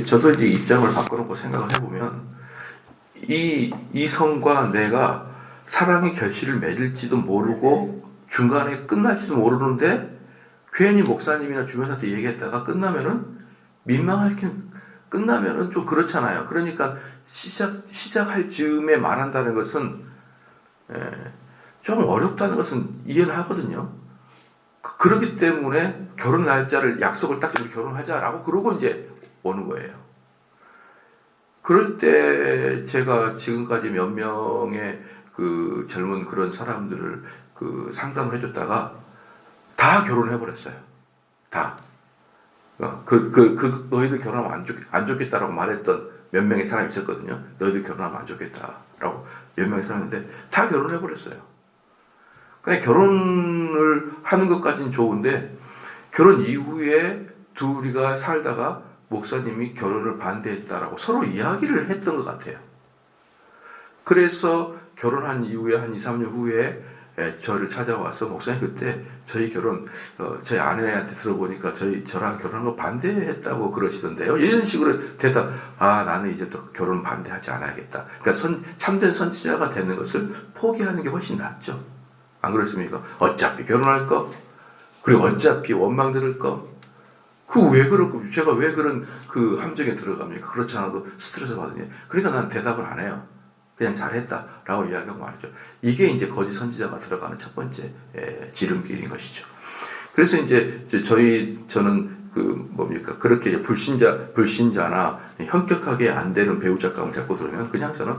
저도 이제 입장을 바꿔놓고 생각을 해보면 이 성과 내가 사랑의 결실을 맺을지도 모르고 중간에 끝날지도 모르는데 괜히 목사님이나 주변에서 얘기했다가 끝나면은 끝나면은 좀 그렇잖아요. 그러니까 시작할 즈음에 말한다는 것은 좀 어렵다는 것은 이해는 하거든요. 그렇기 때문에 결혼 날짜를 약속을 딱 우리 결혼하자라고 그러고 이제 오는 거예요. 그럴 때 제가 지금까지 몇 명의 그 젊은 그런 사람들을 그 상담을 해줬다가 다 결혼을 해버렸어요. 다. 너희들 결혼하면 안 좋겠다라고 말했던 몇 명의 사람이 있었거든요. 너희들 결혼하면 안 좋겠다라고 몇 명의 사람인데 다 결혼해버렸어요. 그냥 결혼을 하는 것까지는 좋은데 결혼 이후에 둘이가 살다가 목사님이 결혼을 반대했다라고 서로 이야기를 했던 것 같아요. 그래서 결혼한 이후에 한 2, 3년 후에 저를 찾아와서 목사님 그때 저희 결혼 저희 아내한테 들어보니까 저랑 결혼한 거 반대했다고 그러시던데요. 이런 식으로 대답. 나는 이제 또 결혼 반대하지 않아야겠다. 그러니까 참된 선지자가 되는 것을 포기하는 게 훨씬 낫죠. 안 그렇습니까? 어차피 결혼할 거, 그리고 어차피 원망 들을 거, 왜 그렇고 제가 왜 그런 그 함정에 들어갑니까? 그렇지 않아도 스트레스 받으니. 그러니까 난 대답을 안 해요. 그냥 잘했다라고 이야기하고 말이죠. 이게 이제 거짓 선지자가 들어가는 첫 번째 지름길인 것이죠. 그래서 이제 저는 그렇게 이제 불신자나 현격하게 안 되는 배우자감을 데리고 들으면 그냥 저는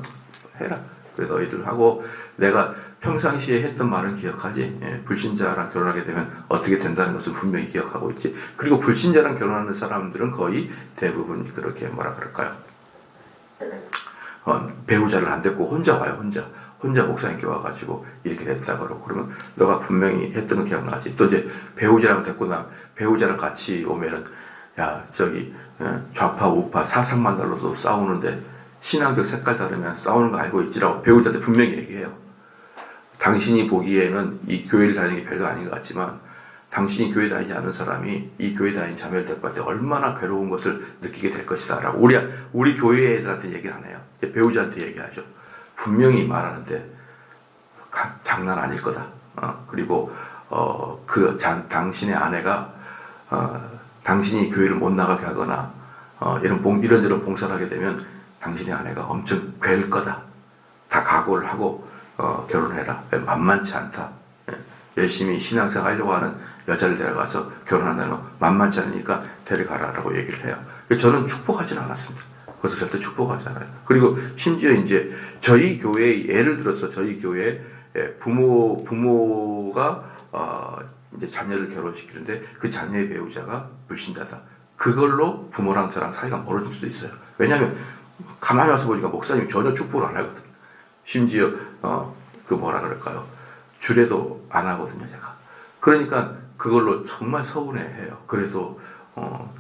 해라. 그래 너희들 하고 내가 평상시에 했던 말은 기억하지. 불신자랑 결혼하게 되면 어떻게 된다는 것은 분명히 기억하고 있지. 그리고 불신자랑 결혼하는 사람들은 거의 대부분 그렇게 뭐라 그럴까요? 배우자를 안 데리고 혼자 와요. 혼자 목사님께 와가지고 이렇게 됐다 그러고 그러면 너가 분명히 했던 거 기억나지. 또 이제 배우자랑 배우자랑 같이 오면은 좌파 우파 사상만 달라도 싸우는데 신앙적 색깔 다르면 싸우는 거 알고 있지라고 배우자한테 분명히 얘기해요. 당신이 보기에는 이 교회를 다니는 게 별거 아닌 것 같지만 당신이 교회 다니지 않는 사람이 이 교회 다니는 자매를 데리고 갈 때 얼마나 괴로운 것을 느끼게 될 것이다 라고 우리 교회 애들한테 얘기를 안 해요. 배우자한테 얘기하죠. 분명히 말하는데 장난 아닐 거다. 그리고 당신의 아내가 당신이 교회를 못 나가게 하거나 이런저런 봉사를 하게 되면 당신의 아내가 엄청 괴일 거다. 다 각오를 하고 결혼해라. 만만치 않다. 열심히 신앙생활 하려고 하는 여자를 데려가서 결혼한다는 거 만만치 않으니까 데려가라라고 얘기를 해요. 저는 축복하지는 않았습니다. 그래서 절대 축복하지 않아요. 그리고 심지어 이제 저희 교회 예를 들어서 저희 교회 부모가 이제 자녀를 결혼시키는데 그 자녀의 배우자가 불신자다. 그걸로 부모랑 저랑 사이가 멀어질 수도 있어요. 왜냐하면 가만히 와서 보니까 목사님이 전혀 축복을 안 하거든요. 심지어 뭐라 그럴까요? 주례도 안 하거든요, 제가. 그러니까 그걸로 정말 서운해해요. 그래도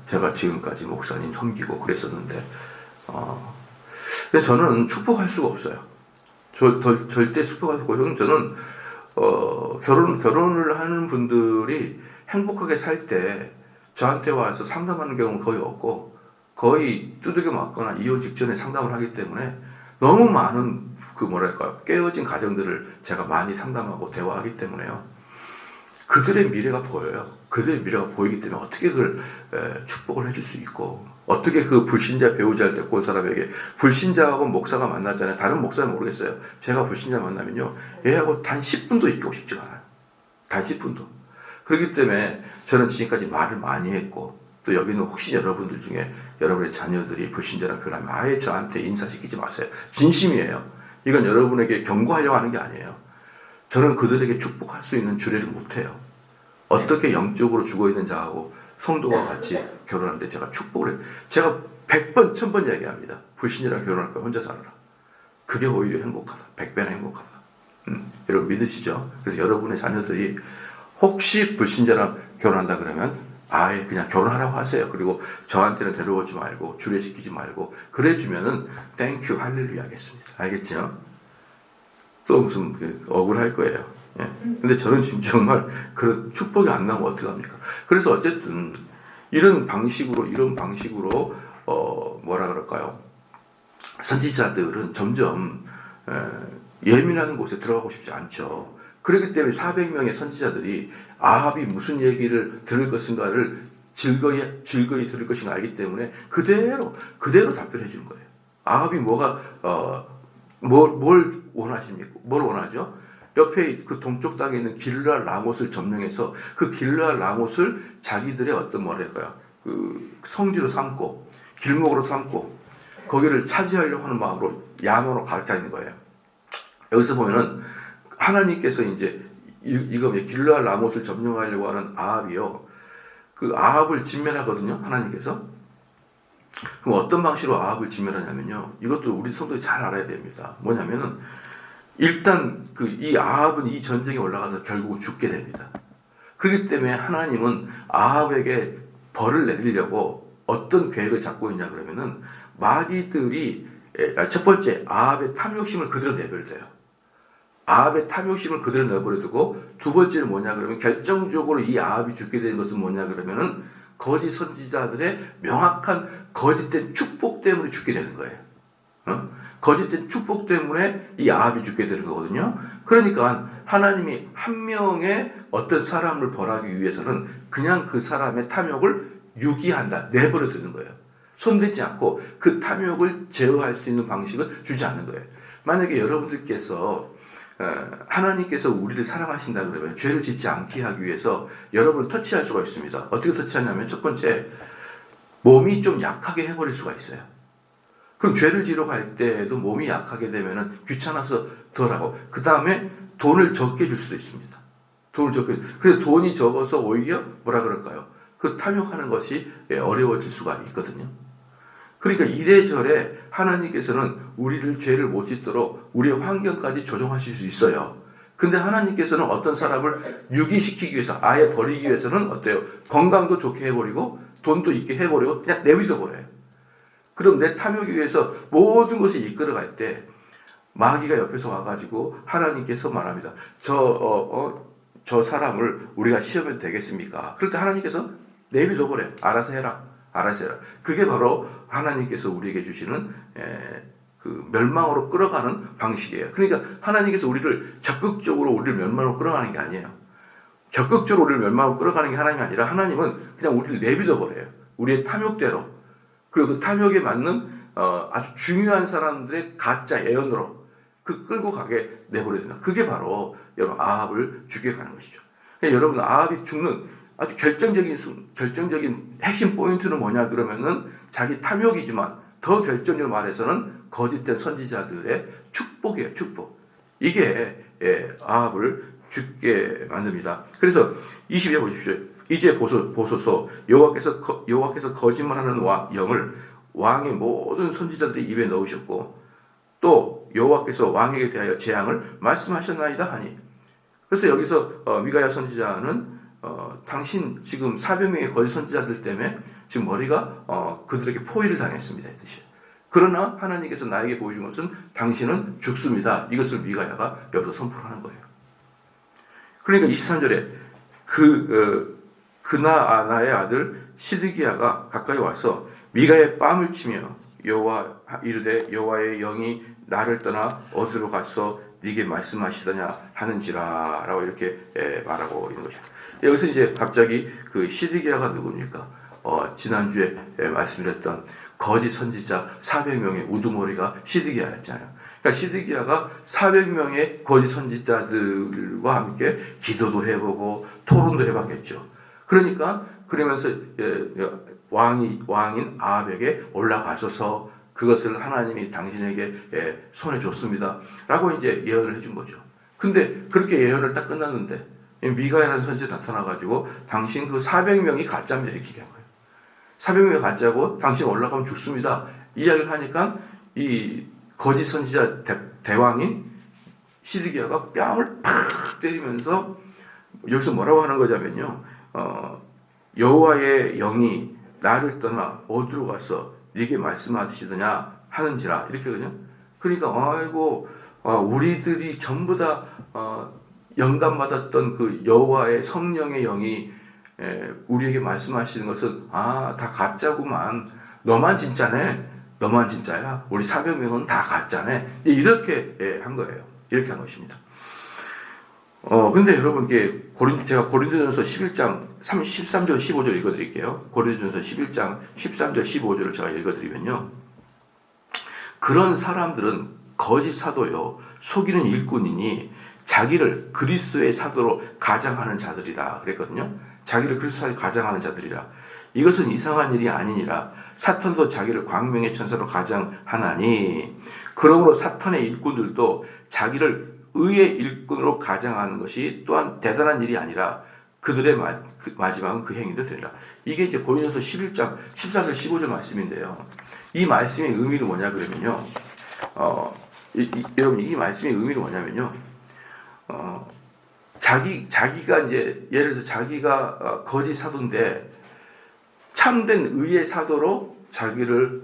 제가 지금까지 목사님 섬기고 그랬었는데 근데 저는 축복할 수가 없어요. 절대 축복할 수가 없고 저는 결혼을 하는 분들이 행복하게 살 때 저한테 와서 상담하는 경우는 거의 없고 거의 두들겨 맞거나 이혼 직전에 상담을 하기 때문에 너무 많은 깨어진 가정들을 제가 많이 상담하고 대화하기 때문에요. 그들의 미래가 보여요. 그들의 미래가 보이기 때문에 어떻게 그걸 축복을 해줄 수 있고 어떻게 그 불신자 배우자를 데리고 온 사람에게 불신자하고 목사가 만났잖아요. 다른 목사는 모르겠어요. 제가 불신자 만나면요. 얘하고 단 10분도 있고 싶지가 않아요. 단 10분도. 그렇기 때문에 저는 지금까지 말을 많이 했고 또 여기는 혹시 여러분들 중에 여러분의 자녀들이 불신자랑 결혼하면 아예 저한테 인사시키지 마세요. 진심이에요. 이건 여러분에게 경고하려고 하는 게 아니에요. 저는 그들에게 축복할 수 있는 주례를 못해요. 어떻게 영적으로 죽어있는 자하고 성도와 같이 결혼하는데 제가 축복을 해요. 제가 100번, 1000번 이야기합니다. 불신자랑 결혼할 거야 혼자 살아라. 그게 오히려 행복하다. 100배나 행복하다. 여러분 믿으시죠? 그래서 여러분의 자녀들이 혹시 불신자랑 결혼한다 그러면 아예 그냥 결혼하라고 하세요. 그리고 저한테는 데려오지 말고 주례시키지 말고 그래주면은 땡큐 할렐루야 하겠습니다. 알겠죠? 또 무슨 억울할 거예요. 예. 근데 저는 지금 정말 그런 축복이 안 나면 어떡합니까? 그래서 어쨌든 이런 방식으로 뭐라 그럴까요? 선지자들은 점점 예민한 곳에 들어가고 싶지 않죠. 그렇기 때문에 400명의 선지자들이 아합이 무슨 얘기를 들을 것인가를 즐거이 들을 것인가 알기 때문에 그대로 답변해 주는 거예요. 아합이 뭘 원하십니까? 뭘 원하죠? 옆에 그 동쪽 땅에 있는 길르앗 라못을 점령해서 그 길르앗 라못을 자기들의 어떤 뭐랄까요? 그 성지로 삼고 길목으로 삼고 거기를 차지하려고 하는 마음으로 야망으로 가득 차 있는 거예요. 여기서 보면은 하나님께서 이제 이거 길르앗 라못을 점령하려고 하는 아합이요. 그 아합을 진멸하거든요. 하나님께서. 그럼 어떤 방식으로 아합을 진멸하냐면요. 이것도 우리 성도들이 잘 알아야 됩니다. 뭐냐면은 일단 이 아합은 이 전쟁에 올라가서 결국 죽게 됩니다. 그렇기 때문에 하나님은 아합에게 벌을 내리려고 어떤 계획을 잡고 있냐 그러면은 마귀들이 첫 번째 아합의 탐욕심을 그대로 내버려둬요. 아합의 탐욕심을 그대로 내버려두고 두 번째는 뭐냐 그러면 결정적으로 이 아합이 죽게 되는 것은 뭐냐 그러면은 거짓 선지자들의 명확한 거짓된 축복 때문에 죽게 되는 거예요. 거짓된 축복 때문에 이 아합이 죽게 되는 거거든요. 그러니까 하나님이 한 명의 어떤 사람을 벌하기 위해서는 그냥 그 사람의 탐욕을 유기한다, 내버려 두는 거예요. 손대지 않고 그 탐욕을 제어할 수 있는 방식을 주지 않는 거예요. 만약에 여러분들께서 하나님께서 우리를 사랑하신다 그러면 죄를 짓지 않게 하기 위해서 여러분을 터치할 수가 있습니다. 어떻게 터치하냐면 첫 번째, 몸이 좀 약하게 해버릴 수가 있어요. 그럼 죄를 지러 갈 때도 몸이 약하게 되면은 귀찮아서 덜하고, 그 다음에 돈을 적게 줄 수도 있습니다. 돈을 적게. 그래서 돈이 적어서 오히려 뭐라 그럴까요? 그 탐욕하는 것이 어려워질 수가 있거든요. 그러니까 이래저래 하나님께서는 우리를 죄를 못 짓도록 우리의 환경까지 조정하실 수 있어요. 근데 하나님께서는 어떤 사람을 유기시키기 위해서, 아예 버리기 위해서는 어때요? 건강도 좋게 해버리고 돈도 있게 해버리고 그냥 내비둬 버려요. 그럼 내 탐욕에 의해서 모든 것을 이끌어갈 때 마귀가 옆에서 와가지고 하나님께서 말합니다. 저 사람을 우리가 시험해도 되겠습니까? 그럴 때 하나님께서 내비둬 버려요. 알아서 해라. 알아서 해라. 그게 바로 하나님께서 우리에게 주시는 그 멸망으로 끌어가는 방식이에요. 그러니까 하나님께서 우리를 적극적으로 우리를 멸망으로 끌어가는 게 아니에요. 적극적으로 우리를 멸망으로 끌어가는 게 하나님이 아니라 하나님은 그냥 우리를 내비둬 버려요. 우리의 탐욕대로. 그리고 그 탐욕에 맞는 아주 중요한 사람들의 가짜 예언으로 끌고 가게 내버려 둔다. 그게 바로 여러분 아합을 죽게 가는 것이죠. 그러니까 여러분 아합이 죽는 아주 결정적인 핵심 포인트는 뭐냐 그러면은 자기 탐욕이지만 더 결정적으로 말해서는 거짓된 선지자들의 축복이에요. 축복. 이게 아합을 죽게 만듭니다. 그래서 20에 보십시오. 이제 보소서 여호와께서 거짓말하는 영을 왕의 모든 선지자들의 입에 넣으셨고 또 여호와께서 왕에게 대하여 재앙을 말씀하셨나이다 하니. 그래서 여기서 미가야 선지자는 당신 지금 400명의 거짓 선지자들 때문에 지금 머리가 그들에게 포위를 당했습니다. 이 뜻이에요. 그러나 하나님께서 나에게 보여준 것은 당신은 죽습니다. 이것을 미가야가 여기서 선포하는 거예요. 그러니까 23절에 그나아나의 아들 시드기야가 가까이 와서 미가의 뺨을 치며 여호와 이르되 여호와의 영이 나를 떠나 어디로 갔어 네게 말씀하시더냐 하는지라 라고 이렇게 말하고 있는 것입니다. 여기서 이제 갑자기 그 시드기야가 누굽니까? 지난주에 말씀드렸던 거짓 선지자 400명의 우두머리가 시드기야였잖아요. 그러니까 시드기야가 400명의 거짓 선지자들과 함께 기도도 해보고 토론도 해봤겠죠. 그러면서 왕인 아합에게 올라가셔서 그것을 하나님이 당신에게 손에 줬습니다. 라고 이제 예언을 해준 거죠. 근데 그렇게 예언을 딱 끝났는데 미가야라는 선지자 나타나가지고 당신 그 400명이 가짜입니다. 이렇게 얘기한 거예요. 400명이 가짜고 당신 올라가면 죽습니다. 이야기를 하니까 이 거짓 선지자 대왕인 시드기야가 뺨을 팍 때리면서 여기서 뭐라고 하는 거냐면요. 여호와의 영이 나를 떠나 어디로 가서 네게 말씀하시더냐 하는지라 이렇게 그냥. 그러니까 아이고 우리들이 전부 다 영감 받았던 그 여호와의 성령의 영이 우리에게 말씀하시는 것은 다 가짜구만. 너만 진짜네. 너만 진짜야. 우리 400명은 다 가짜네. 이렇게 한 거예요. 이렇게 한 것입니다. 근데 여러분, 제가 고린도전서 11장 13절 15절 읽어드릴게요. 고린도전서 11장 13절 15절을 제가 읽어드리면요. 그런 사람들은 거짓 사도요, 속이는 일꾼이니 자기를 그리스도의 사도로 가장하는 자들이다. 그랬거든요. 자기를 그리스도로 가장하는 자들이라. 이것은 이상한 일이 아니니라. 사탄도 자기를 광명의 천사로 가장하나니, 그러므로 사탄의 일꾼들도 자기를 의의 일꾼으로 가장하는 것이 또한 대단한 일이 아니라 그들의 마지막은 그 행위도 되리라. 이게 이제 고린도서 11장 13절 15절 말씀인데요. 이 말씀의 의미는 뭐냐 그러면요. 여러분, 이 말씀의 의미는 뭐냐면요. 자기가 이제 예를 들어서 자기가 거짓 사도인데 참된 의의 사도로 자기를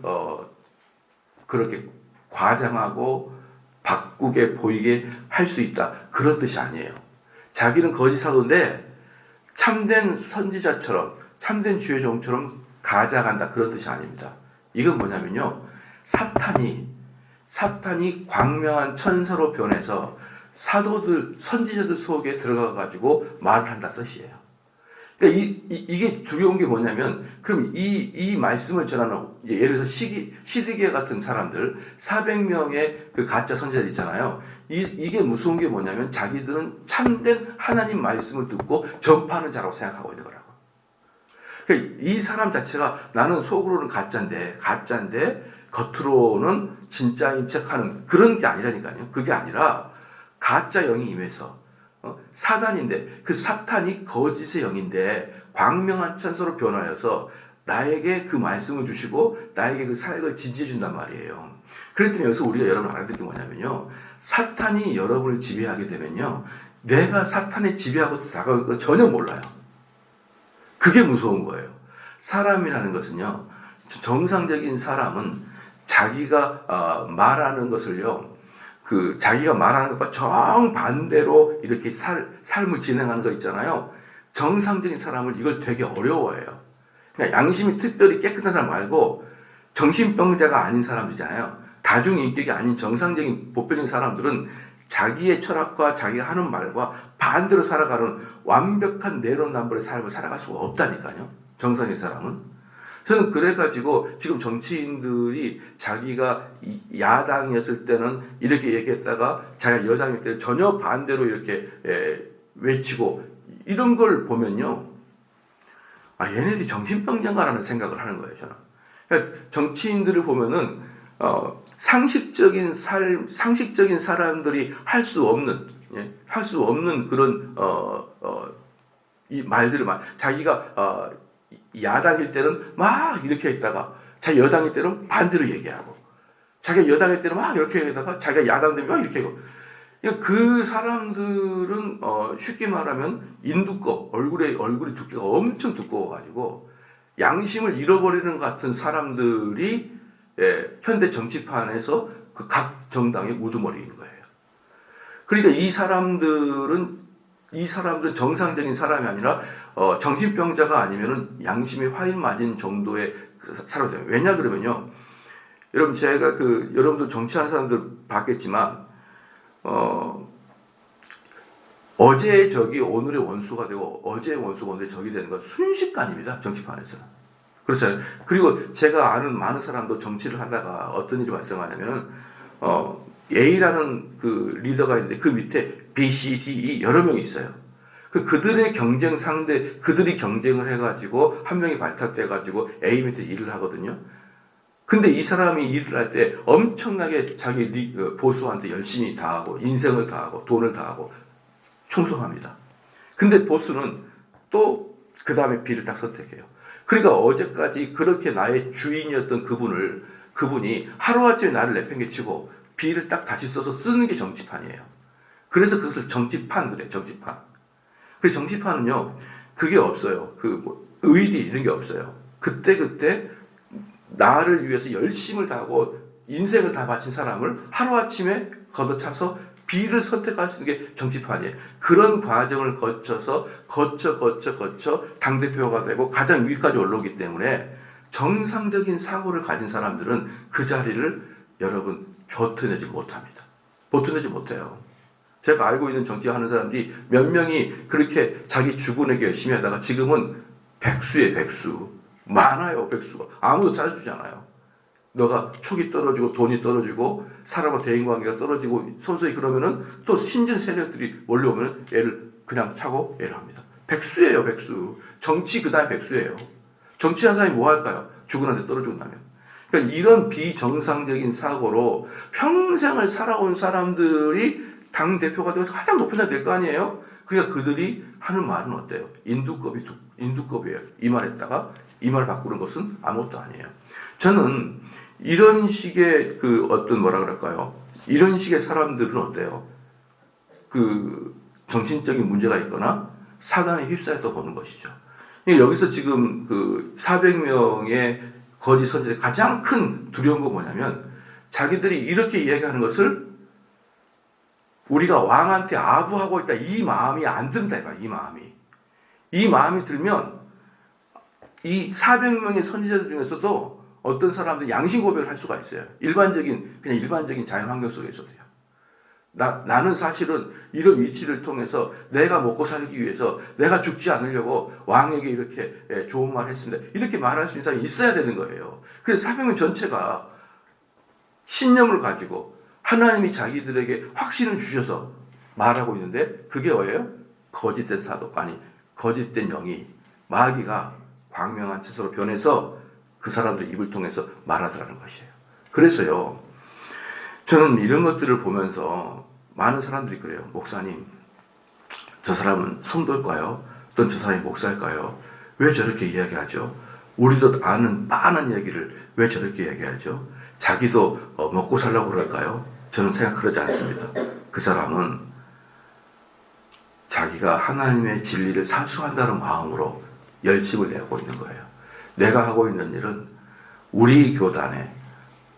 그렇게 과장하고 바꾸게 보이게 할 수 있다. 그런 뜻이 아니에요. 자기는 거짓 사도인데 참된 선지자처럼, 참된 주의 종처럼 가장한다. 그런 뜻이 아닙니다. 이건 뭐냐면요. 사탄이 광명한 천사로 변해서 사도들, 선지자들 속에 들어가가지고 말을 한다 뜻이에요. 그러니까 이게 두려운 게 뭐냐면, 그럼 이 말씀을 전하는, 예를 들어서 시드기야 같은 사람들, 400명의 그 가짜 선지자들 있잖아요. 이게 무서운 게 뭐냐면, 자기들은 참된 하나님 말씀을 듣고 전파하는 자라고 생각하고 있는 거라고. 그러니까 이 사람 자체가 나는 속으로는 가짜인데 겉으로는 진짜인 척하는 그런 게 아니라니까요. 그게 아니라 가짜 영이 임해서 사단인데, 그 사탄이 거짓의 영인데 광명한 천사로 변하여서 나에게 그 말씀을 주시고 나에게 그 사역을 지지해 준단 말이에요. 그렇기 때문에 여기서 우리가 여러분 알아야 될 게 뭐냐면요. 사탄이 여러분을 지배하게 되면요. 내가 사탄의 지배하고 다가올 걸 전혀 몰라요. 그게 무서운 거예요. 사람이라는 것은요. 정상적인 사람은 자기가 말하는 것을요. 자기가 말하는 것과 정반대로 이렇게 삶을 진행하는 거 있잖아요. 정상적인 사람은 이걸 되게 어려워해요. 그러니까 양심이 특별히 깨끗한 사람 말고 정신병자가 아닌 사람이잖아요. 다중인격이 아닌 정상적인 보편적인 사람들은 자기의 철학과 자기가 하는 말과 반대로 살아가는 완벽한 내로남불의 삶을 살아갈 수가 없다니까요. 정상적인 사람은. 저는 그래가지고 지금 정치인들이 자기가 야당이었을 때는 이렇게 얘기했다가 자기가 여당일 때는 전혀 반대로 이렇게 외치고 이런 걸 보면요. 얘네들이 정신병자인가라는 생각을 하는 거예요. 저는. 그러니까 정치인들을 보면은 상식적인 사람들이 할 수 없는 그런 이 말들을 자기가 야당일 때는 막 이렇게 했다가 자기 여당일 때는 반대로 얘기하고, 자기가 여당일 때는 막 이렇게 얘기하다가 자기가 야당 되면 막 이렇게 하고. 그 사람들은 쉽게 말하면 인두꺼, 얼굴이 두께가 엄청 두꺼워가지고 양심을 잃어버리는 같은 사람들이 현대 정치판에서 그 각 정당의 우두머리인 거예요. 그러니까 이 사람들은 정상적인 사람이 아니라 정신병자가 아니면은 양심이 화인 맞은 정도의 사람이 돼요. 왜냐 그러면요. 여러분 제가 여러분들 정치하는 사람들 봤겠지만 어제의 적이 오늘의 원수가 되고 어제의 원수가 오늘의 적이 되는 건 순식간입니다. 정치판에서는. 그렇잖아요. 그리고 제가 아는 많은 사람도 정치를 하다가 어떤 일이 발생하냐면은 A라는 그 리더가 있는데 그 밑에 B, C, D, E 여러 명이 있어요. 그들의 경쟁 상대, 그들이 경쟁을 해가지고 한 명이 발탁돼가지고 A 밑에서 일을 하거든요. 근데 이 사람이 일을 할 때 엄청나게 자기 보스한테 열심히 다하고 인생을 다하고 돈을 다하고 충성합니다. 근데 보스는 또 그 다음에 B를 딱 선택해요. 그러니까 어제까지 그렇게 나의 주인이었던 그분이 하루아침에 나를 내팽개치고 B를 딱 다시 써서 쓰는 게 정치판이에요. 그래서 그것을 정치판 그래, 정치판. 그래서 정치판은요, 그게 없어요. 의리 이런 게 없어요. 그때 나를 위해서 열심을 다하고 인생을 다 바친 사람을 하루아침에 걷어차서 B를 선택할 수 있는 게 정치판이에요. 그런 과정을 거쳐 당대표가 되고 가장 위까지 올라오기 때문에 정상적인 사고를 가진 사람들은 그 자리를 여러분 버텨내지 못합니다. 버텨내지 못해요. 제가 알고 있는 정치하는 사람들이 몇 명이 그렇게 자기 주군에게 열심히 하다가 지금은 백수예요, 백수. 많아요, 백수가. 아무도 찾아주지 않아요. 너가 촉이 떨어지고 돈이 떨어지고 사람과 대인관계가 떨어지고 서서히 그러면은 또 신진 세력들이 몰려오면 애를 그냥 차고 애를 합니다. 백수예요, 백수. 정치 그 다음에 백수예요. 정치하는 사람이 뭐 할까요? 주군한테 떨어지고 나면. 그러니까 이런 비정상적인 사고로 평생을 살아온 사람들이 당대표가 되어서 가장 높은 사람이 될 거 아니에요? 그러니까 그들이 하는 말은 어때요? 인두급이에요. 이 말했다가 이 말 바꾸는 것은 아무것도 아니에요. 저는 이런 식의 그 어떤 뭐라 그럴까요? 이런 식의 사람들은 어때요? 그 정신적인 문제가 있거나 사단에 휩싸였다 보는 것이죠. 여기서 지금 그 400명의 거짓 선지자의 가장 큰 두려운 건 뭐냐면 자기들이 이렇게 이야기하는 것을 우리가 왕한테 아부하고 있다 이 마음이 안 든다 이 마음이 들면 이 400명의 선지자들 중에서도 어떤 사람들이 양심 고백을 할 수가 있어요. 그냥 일반적인 자연 환경 속에서도요. 나는 사실은 이런 위치를 통해서 내가 먹고 살기 위해서 내가 죽지 않으려고 왕에게 이렇게 좋은 말을 했습니다. 이렇게 말할 수 있는 사람이 있어야 되는 거예요. 그래서 400명 전체가 신념을 가지고 하나님이 자기들에게 확신을 주셔서 말하고 있는데 그게 뭐예요? 거짓된 사도, 아니 거짓된 영이 마귀가 광명한 채소로 변해서 그 사람들 입을 통해서 말하더라는 것이에요. 그래서요, 저는 이런 것들을 보면서 많은 사람들이 그래요. 목사님, 저 사람은 성도일까요? 또는 저 사람이 목사일까요? 왜 저렇게 이야기하죠? 우리도 아는 많은 얘기를 왜 저렇게 이야기하죠? 자기도 먹고 살라고 그럴까요? 저는 그러지 않습니다. 그 사람은 자기가 하나님의 진리를 사수한다는 마음으로 열심을 내고 있는 거예요. 내가 하고 있는 일은 우리 교단에,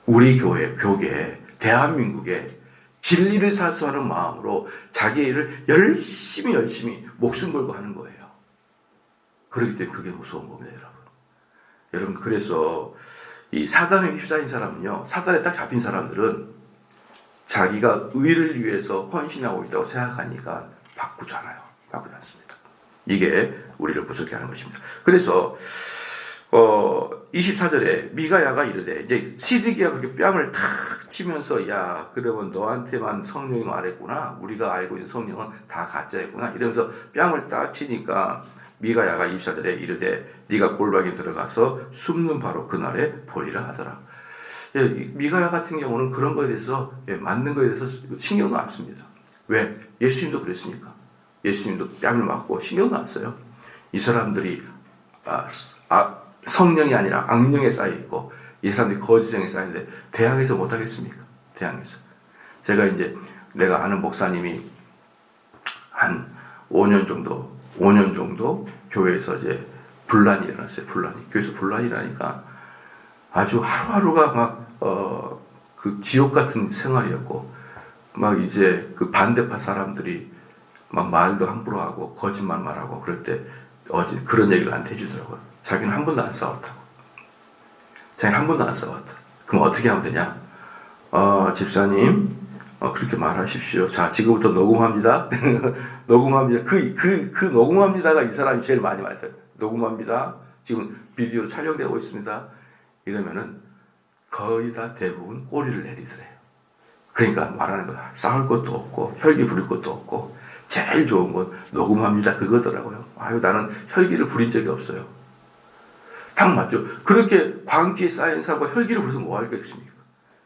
우리 교계에, 대한민국에 진리를 사수하는 마음으로 자기 일을 열심히 목숨 걸고 하는 거예요. 그렇기 때문에 그게 무서운 겁니다, 여러분. 여러분, 그래서 이 사단에 휩싸인 사람은요, 사단에 딱 잡힌 사람들은 자기가 의를 위해서 헌신하고 있다고 생각하니까 바꾸지 않습니다. 이게 우리를 무섭게 하는 것입니다. 그래서 24절에 미가야가 이르되, 이제 시드기야 그렇게 뺨을 탁 치면서, 야, 그러면 너한테만 성령이 말했구나. 우리가 알고 있는 성령은 다 가짜였구나. 이러면서 뺨을 딱 치니까 미가야가 24절에 이르되, 네가 골방에 들어가서 숨는 바로 그날에 보리라 하더라. 미가야 같은 경우는 그런 거에 대해서, 맞는 거에 대해서 신경도 안 씁니다. 왜? 예수님도 그랬으니까. 예수님도 뺨을 맞고 신경도 안 써요. 이 사람들이 성령이 아니라 악령에 쌓여 있고, 이 사람들이 거짓령에 쌓여 있는데 대항해서 못 하겠습니까? 대항해서. 제가 이제 내가 아는 목사님이 한 5년 정도 교회에서 이제 분란이 일어났어요. 교회에서 분란이 일어나니까 아주 하루하루가 막 그 지옥 같은 생활이었고, 막 이제 그 반대파 사람들이 막 말도 함부로 하고 거짓말 말하고 그럴 때 어제 그런 얘기를 나한테 해주더라고요. 자기는 한 번도 안 싸웠다고. 그럼 어떻게 하면 되냐? 집사님, 그렇게 말하십시오. 자, 지금부터 녹음합니다. 녹음합니다. 그 녹음합니다가 이 사람이 제일 많이 말했어요. 녹음합니다. 지금 비디오로 촬영되고 있습니다. 이러면은 거의 다 대부분 꼬리를 내리더래요. 그러니까 말하는 거야. 싸울 것도 없고, 혈기 부릴 것도 없고, 제일 좋은 건 녹음합니다. 그거더라고요. 아유, 나는 혈기를 부린 적이 없어요. 딱 맞죠. 그렇게 광기에 쌓인 사람과 혈기를 부려서 뭐 하겠습니까?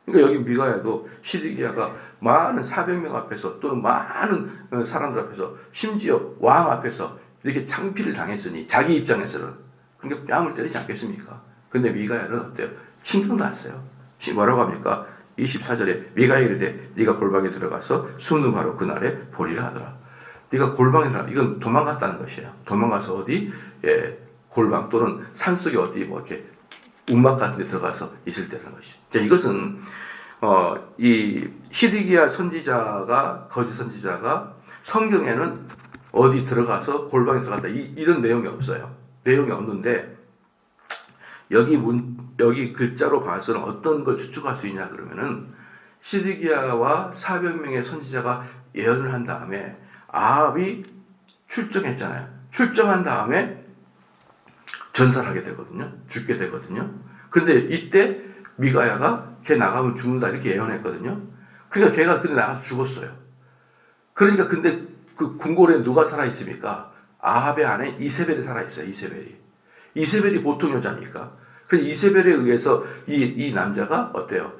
그러니까 여기 미가야도 시드기야가 많은 400명 앞에서 또는 많은 사람들 앞에서 심지어 왕 앞에서 이렇게 창피를 당했으니 자기 입장에서는 그러니까 뺨을 때리지 않겠습니까? 근데 미가야는 어때요? 신경도 안 써요. 뭐라고 합니까? 24절에 미가야 이르되 네가 골방에 들어가서 숨는 바로 그날에 보리라 하더라. 네가 골방에 들어가, 이건 도망갔다는 것이에요. 도망가서 어디 골방 또는 산속에 어디 뭐 이렇게 움막 같은 데 들어가서 있을 때라는 것이죠. 자, 이것은 이 시드기야 선지자가, 거짓 선지자가 성경에는 어디 들어가서 골방에 들어갔다 이런 내용이 없어요. 내용이 없는데 여기 글자로 봐서는 어떤 걸 추측할 수 있냐 그러면은 시드기야와 400명의 선지자가 예언을 한 다음에 아합이 출정했잖아요. 출정한 다음에 전사를 하게 되거든요. 죽게 되거든요. 근데 이때 미가야가 걔 나가면 죽는다 이렇게 예언했거든요. 그러니까 걔가 근데 나가서 죽었어요. 그러니까 근데 그 궁궐에 누가 살아 있습니까? 아합의 아내 이세벨이 살아 있어요. 이세벨이 보통 여자니까. 그래서 이세벨에 의해서 이 남자가 어때요?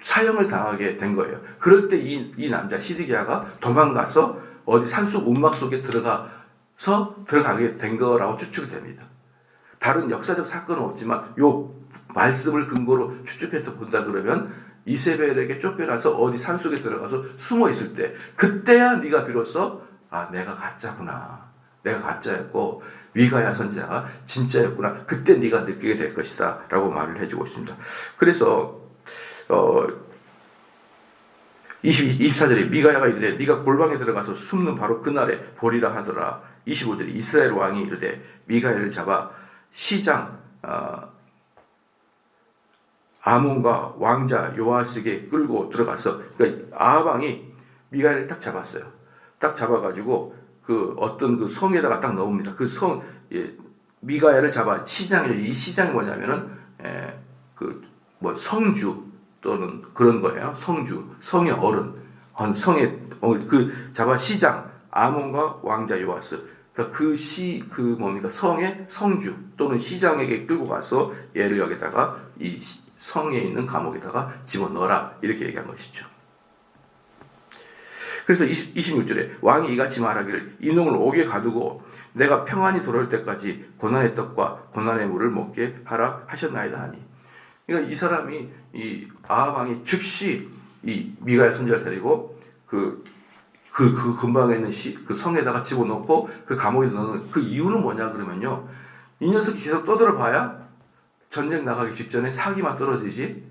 사형을 당하게 된 거예요. 그럴 때 이 남자 시드기야가 도망가서 어디 산속 움막 속에 들어가게 된 거라고 추측이 됩니다. 다른 역사적 사건은 없지만 요 말씀을 근거로 추측해서 본다 그러면 이세벨에게 쫓겨나서 어디 산속에 들어가서 숨어 있을 때 그때야 네가 비로소 내가 가짜구나. 내가 가짜였고 미가야 선지자가 진짜였구나. 그때 네가 느끼게 될 것이다 라고 말을 해주고 있습니다. 그래서 24절에 미가야가 이르되 네가 골방에 들어가서 숨는 바로 그날에 보리라 하더라. 25절에 이스라엘 왕이 이르되 미가야를 잡아 시장 아몬과 왕자 요아스에게 끌고 들어가서 그러니까 아합 왕이 미가야를 딱 잡았어요. 딱 잡아가지고 그 어떤 그 성에다가 딱 넣습니다. 그 성 미가야를 잡아 시장이죠. 이 시장이 뭐냐면은 성주 또는 그런 거예요. 성주, 성의 어른, 성의 잡아 시장 아몬과 왕자 요아스. 그러니까 성의 성주 또는 시장에게 끌고 가서 얘를 여기다가 이 성에 있는 감옥에다가 집어넣어라 이렇게 얘기한 것이죠. 그래서 26절에 왕이 이같이 말하기를 이놈을 옥에 가두고 내가 평안히 돌아올 때까지 고난의 떡과 고난의 물을 먹게 하라 하셨나이다 하니. 그러니까 이 사람이 이 아합 왕이 즉시 이 미가야 선지자를 데리고 그 근방에 있는 그 성에다가 집어넣고 그 감옥에 넣는 그 이유는 뭐냐 그러면요. 이 녀석이 계속 떠들어봐야 전쟁 나가기 직전에 사기만 떨어지지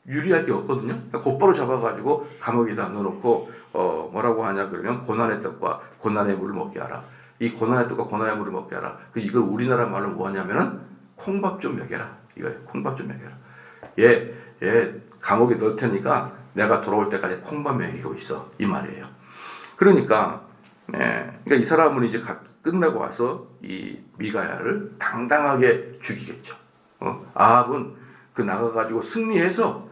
유리할 게 없거든요. 그러니까 곧바로 잡아가지고 감옥에다 넣어놓고 뭐라고 하냐 그러면 고난의 떡과 고난의 물을 먹게 하라. 이 고난의 떡과 고난의 물을 먹게 하라. 이걸 우리나라 말로 뭐냐면은 콩밥 좀 먹여라. 이거예요. 콩밥 좀 먹여라. 얘 감옥에 넣을 테니까 내가 돌아올 때까지 콩밥 먹이고 있어. 이 말이에요. 그러니까 이 사람은 이제 끝나고 와서 이 미가야를 당당하게 죽이겠죠. 아합은 나가가지고 승리해서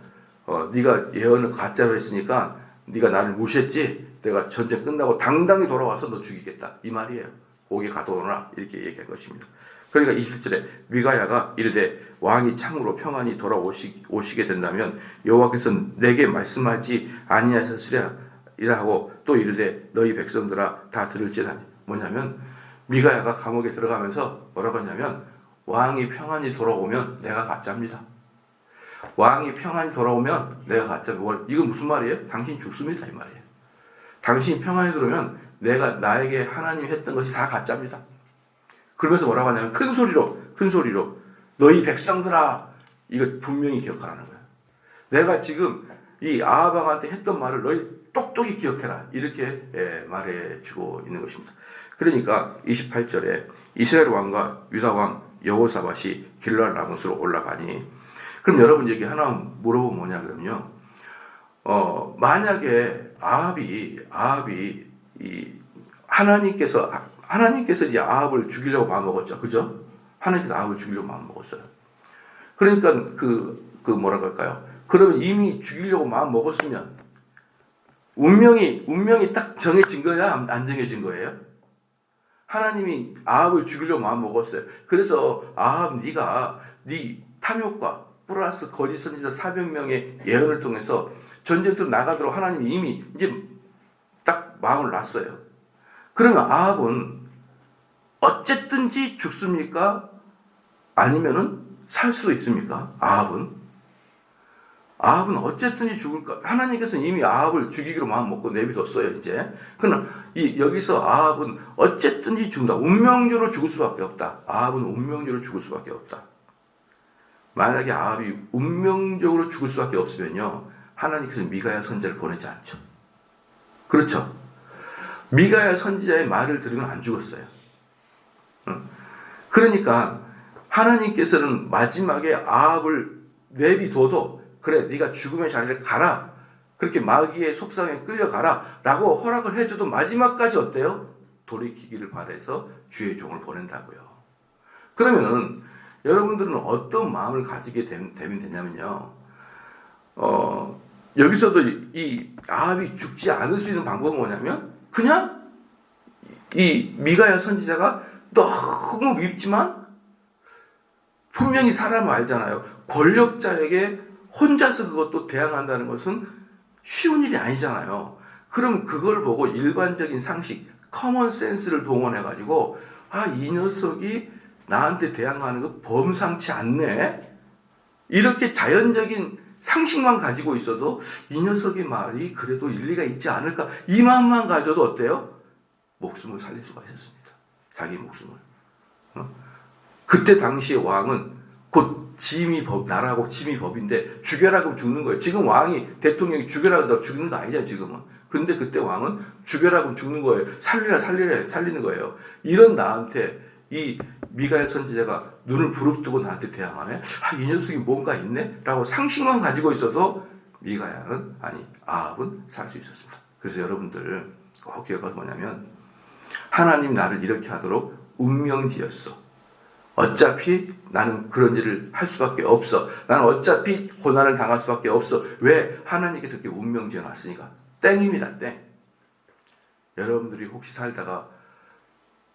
네가 예언을 가짜로 했으니까 네가 나를 무시했지. 내가 전쟁 끝나고 당당히 돌아와서 너 죽이겠다. 이 말이에요. 옥에 가둬놓으라 이렇게 얘기한 것입니다. 그러니까 27절에 미가야가 이르되 왕이 참으로 평안히 돌아오시게 된다면 여호와께서 내게 말씀하지 아니하셨으랴 이라고 또 이르되 너희 백성들아 다 들을지라니. 뭐냐면 미가야가 감옥에 들어가면서 뭐라고 했냐면 왕이 평안히 돌아오면 내가 가짜입니다. 왕이 평안히 돌아오면 내가 가짜입니다. 이건 무슨 말이에요? 당신 죽습니다 이 말이에요. 당신이 평안히 들어오면 나에게 하나님이 했던 것이 다 가짜입니다. 그러면서 뭐라고 하냐면 큰 소리로 너희 백성들아 이거 분명히 기억하라는 거예요. 내가 지금 이 아합 왕한테 했던 말을 너희 똑똑히 기억해라 이렇게 말해주고 있는 것입니다. 그러니까 28절에 이스라엘 왕과 유다 왕 여호사밧이 길르앗 라못으로 올라가니. 그럼 여러분 여기 하나 물어보면 뭐냐 그러면요. 만약에 아합이 하나님께서 이제 아합을 죽이려고 마음먹었죠. 그죠? 하나님께서 아합을 죽이려고 마음먹었어요. 그러니까 뭐라고 할까요? 그러면 이미 죽이려고 마음먹었으면 운명이 딱 정해진 거야? 안 정해진 거예요? 하나님이 아합을 죽이려고 마음먹었어요. 그래서 아합 네가 네 탐욕과 플러스 거짓 선지자 400명의 예언을 통해서 전쟁터로 나가도록 하나님이 이미 이제 딱 마음을 놨어요. 그러면 아합은 어쨌든지 죽습니까? 아니면은 살 수도 있습니까? 아합은 어쨌든지 죽을까? 하나님께서는 이미 아합을 죽이기로 마음먹고 내비뒀어요, 이제. 그러나 여기서 아합은 어쨌든지 죽는다. 운명적으로 죽을 수밖에 없다. 아합은 운명적으로 죽을 수밖에 없다. 만약에 아합이 운명적으로 죽을 수밖에 없으면요, 하나님께서는 미가야 선지자를 보내지 않죠. 그렇죠? 미가야 선지자의 말을 들으면 안 죽었어요. 그러니까 하나님께서는 마지막에 아합을 내비둬도 그래 네가 죽음의 자리를 가라, 그렇게 마귀의 속상에 끌려가라 라고 허락을 해줘도 마지막까지 어때요? 돌이키기를 바라서 주의 종을 보낸다고요. 그러면은 여러분들은 어떤 마음을 가지게 되면 되냐면요, 여기서도 이 아합이 죽지 않을 수 있는 방법은 뭐냐면 그냥 이 미가야 선지자가 너무 밉지만 분명히 사람을 알잖아요. 권력자에게 혼자서 그것도 대항한다는 것은 쉬운 일이 아니잖아요. 그럼 그걸 보고 일반적인 상식, 커먼 센스를 동원해가지고 이 녀석이 나한테 대항하는 거 범상치 않네? 이렇게 자연적인 상식만 가지고 있어도 이 녀석의 말이 그래도 일리가 있지 않을까? 이 마음만 가져도 어때요? 목숨을 살릴 수가 있었습니다. 자기 목숨을. 그때 당시의 왕은 곧 짐이 법, 나라하고 짐이 법인데 죽여라 그러면 죽는 거예요. 지금 왕이, 대통령이 죽여라 그러면 죽는 거 아니잖아요, 지금은. 근데 그때 왕은 죽여라 그러면 죽는 거예요. 살리라 살리는 거예요. 이런 나한테 이 미가야 선지자가 눈을 부릅뜨고 나한테 대항하네? 이 녀석이 뭔가 있네? 라고 상식만 가지고 있어도 미가야는, 아합은 살 수 있었습니다. 그래서 여러분들 꼭 기억하는 뭐냐면, 하나님 나를 이렇게 하도록 운명지었어. 어차피 나는 그런 일을 할 수밖에 없어. 나는 어차피 고난을 당할 수밖에 없어. 왜? 하나님께서 그렇게 운명지어 놨으니까. 땡입니다, 땡. 여러분들이 혹시 살다가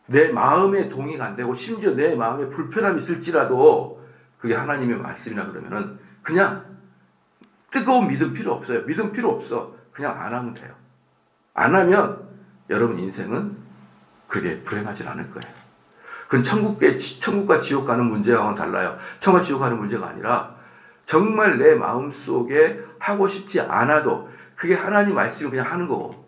내 마음에 동의가 안 되고 심지어 내 마음에 불편함이 있을지라도 그게 하나님의 말씀이라 그러면은 그냥 뜨거운 믿음 필요 없어요. 믿음 필요 없어. 그냥 안 하면 돼요. 안 하면 여러분 인생은 그게 불행하진 않을 거예요. 그건 천국과 지옥 가는 문제와는 달라요. 천국과 지옥 가는 문제가 아니라 정말 내 마음속에 하고 싶지 않아도 그게 하나님 말씀을 그냥 하는 거고,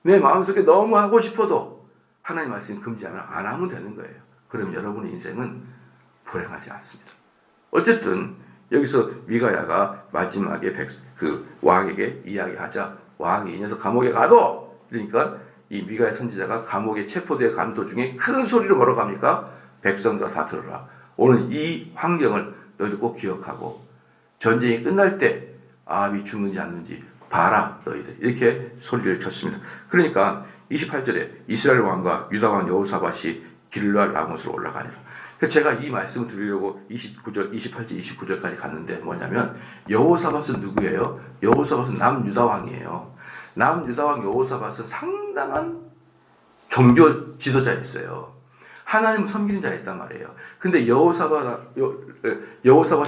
내 마음속에 너무 하고 싶어도 하나님 말씀 금지하면 안 하면 되는 거예요. 그럼 여러분의 인생은 불행하지 않습니다. 어쨌든 여기서 미가야가 마지막에 그 왕에게 이야기하자, 왕이 이 녀석 감옥에 가도, 그러니까 이 미가야 선지자가 감옥에 체포되어 가는 도중에 큰 소리로 뭐라고 합니까? 백성들아 다 들어라. 오늘 이 환경을 너희들 꼭 기억하고 전쟁이 끝날 때 아합이 죽는지 않는지 봐라 너희들, 이렇게 소리를 쳤습니다. 그러니까 28절에 이스라엘 왕과 유다 왕 여호사밧이 길르앗 라못으로 올라가니라. 제가 이 말씀을 드리려고 29절, 28절, 29절까지 갔는데 뭐냐면, 여호사밧은 누구예요? 여호사밧은 남유다 왕이에요. 남유다 왕 여호사밧은 상당한 종교 지도자였어요. 하나님을 섬기는 자였단 말이에요. 근데 여호사밧이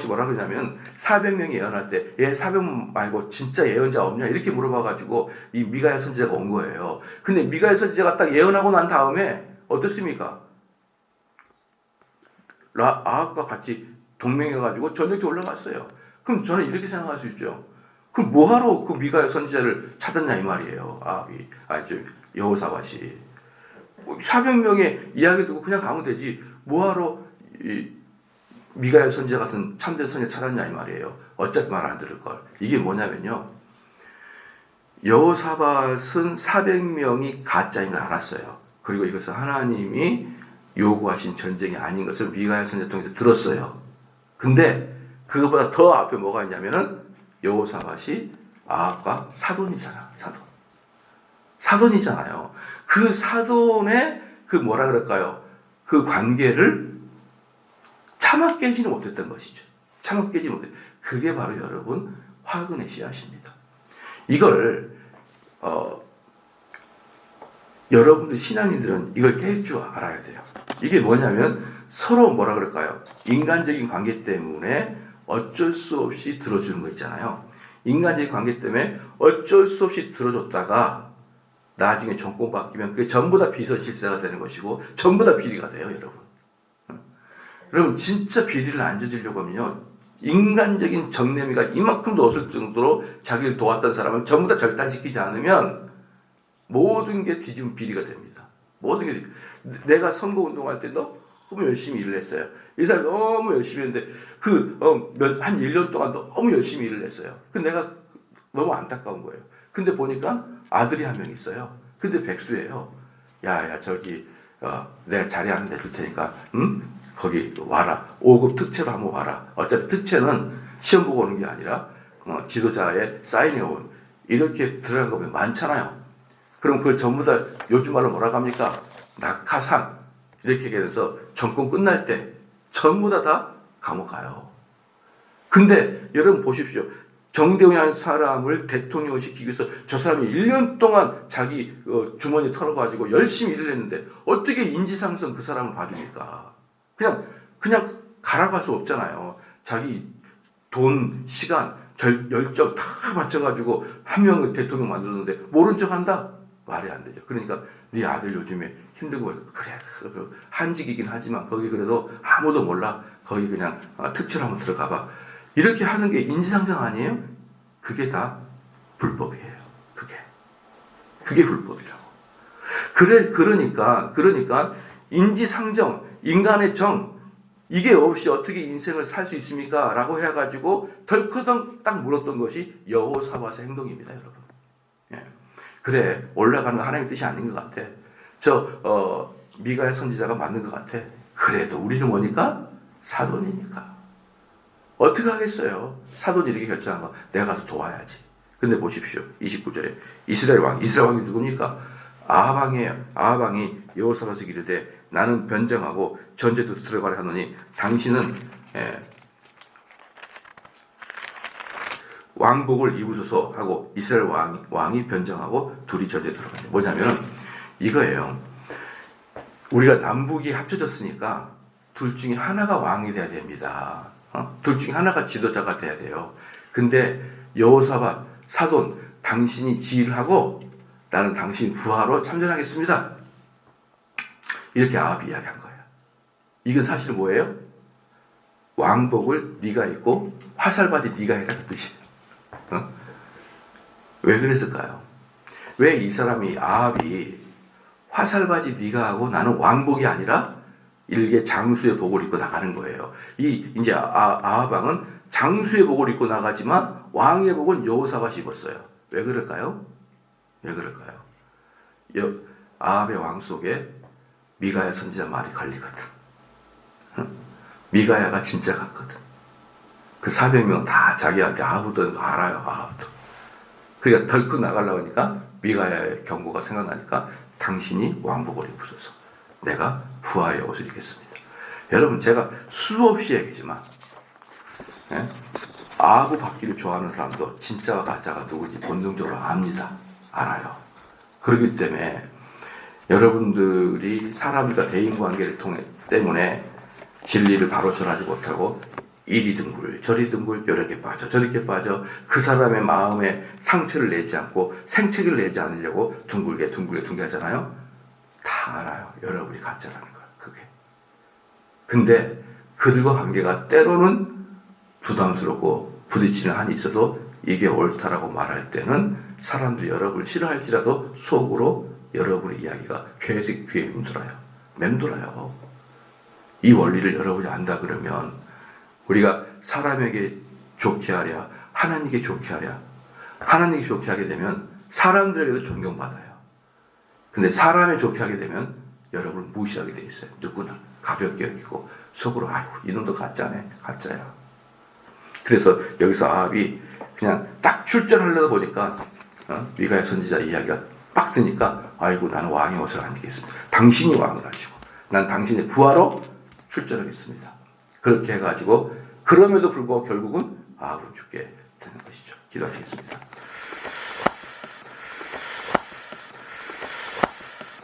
뭐라 그러냐면 400명이 예언할 때, 400명 말고 진짜 예언자 없냐? 이렇게 물어봐가지고 이 미가야 선지자가 온 거예요. 근데 미가야 선지자가 딱 예언하고 난 다음에 어떻습니까? 아합과 같이 동맹해가지고 전쟁터에 올라갔어요. 그럼 저는 이렇게 생각할 수 있죠. 그럼 뭐하러 그 미가야 선지자를 찾았냐 이 말이에요. 여호사밧이. 400명의 이야기 듣고 그냥 가면 되지. 뭐하러 미가야 선지자 같은 참된 선지자 찾았냐 이 말이에요. 어차피 말 안 들을 걸. 이게 뭐냐면요, 여호사밧은 400명이 가짜인 걸 알았어요. 그리고 이것은 하나님이 요구하신 전쟁이 아닌 것을 미가야 선지자 통해서 들었어요. 근데 그것보다 더 앞에 뭐가 있냐면은 여호사밧이 아합과 사돈이잖아. 사돈이잖아요. 그 사돈의 그 뭐라 그럴까요? 그 관계를 차마 깨지는 못했던 것이죠. 차마 깨지는 못했. 그게 바로 여러분 화근의 씨앗입니다. 이걸 여러분들 신앙인들은 이걸 깰 줄 알아야 돼요. 이게 뭐냐면 서로 뭐라 그럴까요? 인간적인 관계 때문에 어쩔 수 없이 들어주는 거 있잖아요. 인간적인 관계 때문에 어쩔 수 없이 들어줬다가 나중에 정권 바뀌면 그게 전부 다 비선실세가 되는 것이고 전부 다 비리가 돼요, 여러분. 여러분 진짜 비리를 안 저지르려고 하면요, 인간적인 정내미가 이만큼도 없을 정도로 자기를 도왔던 사람을 전부 다 절단시키지 않으면 모든 게 뒤집은 비리가 됩니다. 모든 게. 내가 선거운동할 때 너무 열심히 일을 했어요. 이 사람이 너무 열심히 했는데 한 1년 동안 너무 열심히 일을 했어요. 근데 내가 너무 안타까운 거예요. 근데 보니까 아들이 한 명 있어요. 근데 백수예요. 야 저기 내가 자리 안 내줄 테니까 거기 와라. 5급 특채로 한번 와라. 어차피 특채는 시험 보고 오는 게 아니라 지도자의 사인이 온 이렇게 들어간 거면 많잖아요. 그럼 그걸 전부 다 요즘 말로 뭐라고 합니까? 낙하산 이렇게 얘기해서 정권 끝날 때 전부 다 감옥 가요. 근데 여러분 보십시오. 정대훈이라는 사람을 대통령을 시키기 위해서 저 사람이 1년 동안 자기 주머니 털어가지고 열심히 일을 했는데 어떻게 인지상정 그 사람을 봐줍니까? 그냥 가라고 할 수 없잖아요. 자기 돈, 시간, 열정 다 맞춰가지고 한 명을 대통령 만들었는데 모른 척 한다? 말이 안 되죠. 그러니까 네 아들 요즘에 힘들고 그래 한직이긴 하지만 거기 그래도 아무도 몰라. 거기 그냥 특채로 한번 들어가봐. 이렇게 하는 게 인지상정 아니에요? 그게 다 불법이에요. 그게 불법이라고. 그러니까 인지상정, 인간의 정 이게 없이 어떻게 인생을 살 수 있습니까? 라고 해가지고 덜커덩 딱 물었던 것이 여호사밧의 행동입니다, 여러분. 예. 그래 올라가는 거 하나님의 뜻이 아닌 것 같아. 미가야 선지자가 맞는 것 같아. 그래도 우리는 뭐니까? 사돈이니까. 어떻게 하겠어요? 사돈이 이렇게 결정한 거 내가 가서 도와야지. 근데 보십시오. 29절에 이스라엘 왕이 누굽니까? 아합왕이에요. 아합왕이 여호사밧에게 이르되 나는 변정하고 전제도 들어가려 하노니 당신은 왕복을 입으소서 하고 이스라엘 왕이 변정하고 둘이 전제 들어가요. 뭐냐면 이거예요. 우리가 남북이 합쳐졌으니까 둘 중에 하나가 왕이 돼야 됩니다. 둘 중에 하나가 지도자가 돼야 돼요. 근데 여호사밧 사돈 당신이 지휘를 하고 나는 당신 부하로 참전하겠습니다. 이렇게 아합이 이야기한 거예요. 이건 사실 뭐예요? 왕복을 네가 입고 화살바지 네가 해라 그 뜻이에요. 왜 그랬을까요? 왜 이 사람이 아합이 화살바지 네가 하고 나는 왕복이 아니라 일개 장수의 복을 입고 나가는 거예요. 이제 아합 왕은 장수의 복을 입고 나가지만 왕의 복은 여호사밧이 입었어요. 왜 그럴까요? 아합의 왕 속에 미가야 선지자 말이 걸리거든. 미가야가 진짜 같거든. 그 400명 다 자기한테 아합도 알아요. 아합도. 그러니까 덜컥 나가려고 하니까 미가야의 경고가 생각나니까 당신이 왕복을 입으소서. 내가 부하의 옷을 입겠습니다. 여러분 제가 수없이 얘기지만 아합을 받기를 좋아하는 사람도 진짜와 가짜가 누구지 본능적으로 압니다. 알아요. 그렇기 때문에 여러분들이 사람과 대인관계를 때문에 진리를 바로 전하지 못하고 이리 등굴 저리 등굴 이렇게 빠져 저렇게 빠져 그 사람의 마음에 상처를 내지 않고 생채기를 내지 않으려고 둥글게 하잖아요. 다 알아요. 여러분이 가짜라는 걸. 그게. 근데 그들과 관계가 때로는 부담스럽고 부딪히는 한이 있어도 이게 옳다라고 말할 때는 사람들이 여러분을 싫어할지라도 속으로 여러분의 이야기가 계속 귀에 맴돌아요. 이 원리를 여러분이 안다 그러면 우리가 사람에게 좋게 하랴 하나님께 좋게 하랴 하나님께 좋게 하게 되면 사람들에게도 존경받아요. 근데 사람에 좋게 하게 되면 여러분을 무시하게 돼 있어요. 누구나 가볍게 여기고 속으로 아이고 이놈도 가짜네. 가짜야. 그래서 여기서 아합이 그냥 딱 출전하려다 보니까 미가야 선지자 이야기가 빡 드니까 아이고 나는 왕의 옷을 안 입겠습니다. 당신이 왕을 하시고 난 당신의 부하로 출전하겠습니다. 그렇게 해가지고 그럼에도 불구하고 결국은 아합은 죽게 되는 것이죠. 기도하시겠습니다.